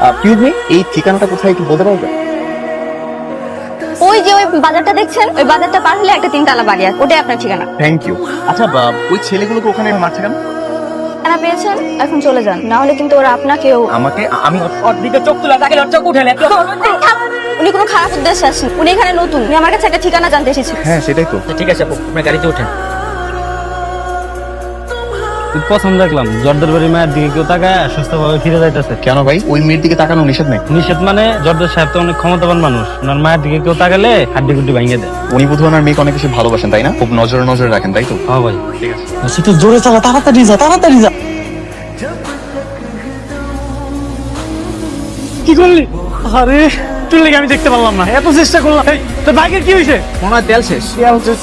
Excuse me, এই ঠিকানাটা কোথায় একটু বলতে পারবেন? ওই যে ওই বাজারটা দেখছেন, ওই বাজারটা পার হলে একটা 3 তলা বাড়ি আছে, ওটাই আপনার ঠিকানা। Thank you. আচ্ছা, ওই ছেলেগুলোকে ওখানে মারছে কেন? ঠিকানা পেয়েছেন, এখন চলে যান, না হলে কিন্তু ওরা আপনাকেও। আমাকে? আমি ওর দিকে চোখ তুলে তাকে চোখ উঠালে উনি কোনো খারাপ উদ্দেশ্যে আসেন, উনি এখানে নতুন, উনি আমার কাছে একটা ঠিকানা জানতে এসেছে। হ্যাঁ সেটাই তো। ঠিক আছে আপু, আপনার গাড়িতে ওঠেন। প্রথম দেখলাম জর্দার বাড়ির মায়ের দিকে কেউ তাকায় সুস্থভাবে ফিরে যাইতেছে। কেন ভাই, ওই মেয়ের দিকে তাকানো নিষেধ নাই? নিষেধ মানে জর্দার সাহেব তো অনেক ক্ষমতাবান মানুষ, ওনার মায়ের দিকে কেউ তাকালে হাড্ডি গুড্ডি ভাঙিয়ে দেয়। উনি বোধহয় ওনার মেয়েকে অনেক বেশি ভালোবাসেন, তাই না? খুব নজরে নজরে রাখেন, তাই তো? হ্যাঁ ভাই। ঠিক আছে। সেটা জোরে চালা, তাড়াতাড়ি যা, তাড়াতাড়ি যা। কি করলি? আরে তুই লেগে আমি দেখতে পারলাম না, এত চেষ্টা করলাম। এই, তোর বাইকের কি হয়েছে? মনে হয় তেল শেষ।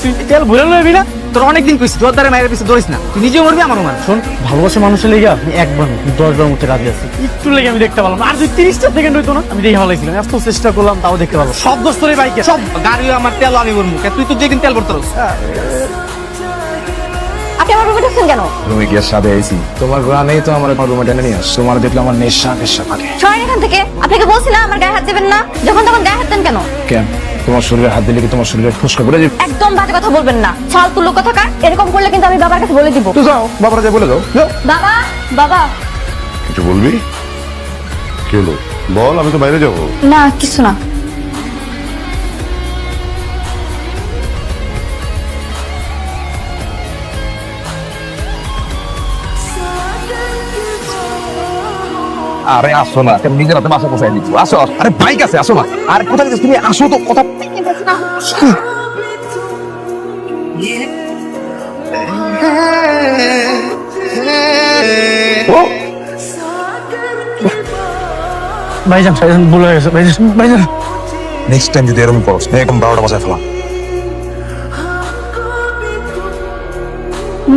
তুই তেল ভরে লবি না? তোর অনেকদিন কইছি জোরদারে মায়ের পিছে দৌড়িস না, তুই নিজেও মরবি আমারও মার। শোন, ভালোবাসা মানুষের লেগে আমি একবার 10 বার মধ্যে রাজি আছি। একটু লেগে আমি দেখতে পারলাম না। আর যদি 30টা সেকেন্ড হইতো না, আমি দেখে ভালো লাগছিলাম। এত চেষ্টা করলাম তাও দেখতে পারলাম। সব দোষ তোর এই বাইকে, সব। গাড়িও আমার, তেল আমি ভরবো, তুই তো যেদিন তেল ভরতে পারস। আপনি আমার রুমে ঢুকছেন কেন? রুমে গিয়ে সাথে আইছি, তোমার গ্রামেই তো আমার রুমে টেনে নিয়ে আস। তোমার দেখলে আমার নেশা থাকে। সরেন এখান থেকে, আপনাকে বলছিলাম আমার গায়ে হাত দেবেন না, যখন তখন গায়ে হাত দেন কেন? কেন তোমার শরীরে হাত দিলে কি তোমার শরীরে ফুসকা করে যাবে? একদম বাজে কথা বলবেন না, ছাল তুলো কথাকার, এরকম করলে কিন্তু আমি বাবার কাছে বলে দিব। তো যাও, বাবারা যা বলে দাও, যাও। বাবা, বাবা। কিছু বলবি? কি হলো বল, আমি তো বাইরে যাবো। না কিছু না। আরে আসো না, নিজের হাতে মাথা পোষাই দিচ্ছ। আসো, আরে বাইক আছে, আসো না। আর কোথায় যাচ্ছ তুমি? আসো তো, কথা। ও ভাইজান, ভাইজান ভুল হয়ে গেছে। ভাইজান নেক্সট টাইম যদি এরকম করো, একদম 12টা বাজায় ফেলা।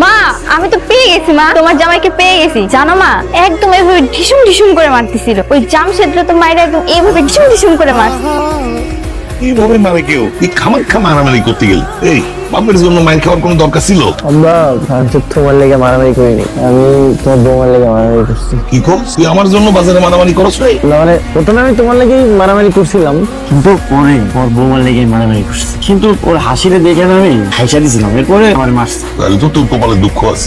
মা, আমি তো পেয়ে গেছি মা, তোমার জামাইকে পেয়ে গেছি। জানো মা, একদম এইভাবে ঢিসুম ঢিসুম করে মারতেছিল। ওই জামশেদরা তো মায়ের একদম এইভাবে ঢিসুম ঢিসুম করে মারছে। এইভাবে মারে কেউ? এই খামাখা মারামারি করতে গেল? এই বাপের জন্য মাইর খাওয়ার কোনো দরকার ছিল? আমরা তোমার লেগে মারামারি করিনি, আমি তোমার বৌমার লেগে মারামারি করছি। কি কর, তুই আমার জন্য বাজারে মারামারি করছ? না মানে প্রথমে আমি তোমার লেগেই মারামারি করছিলাম, কিন্তু পরে ওর বৌমার লেগেই মারামারি করছি। কিন্তু ওর হাসিরে দেখে না আমি হাসা দিছিলাম, এরপরে আমার মারছে। তাহলে তো তোর কপালে দুঃখ আছে।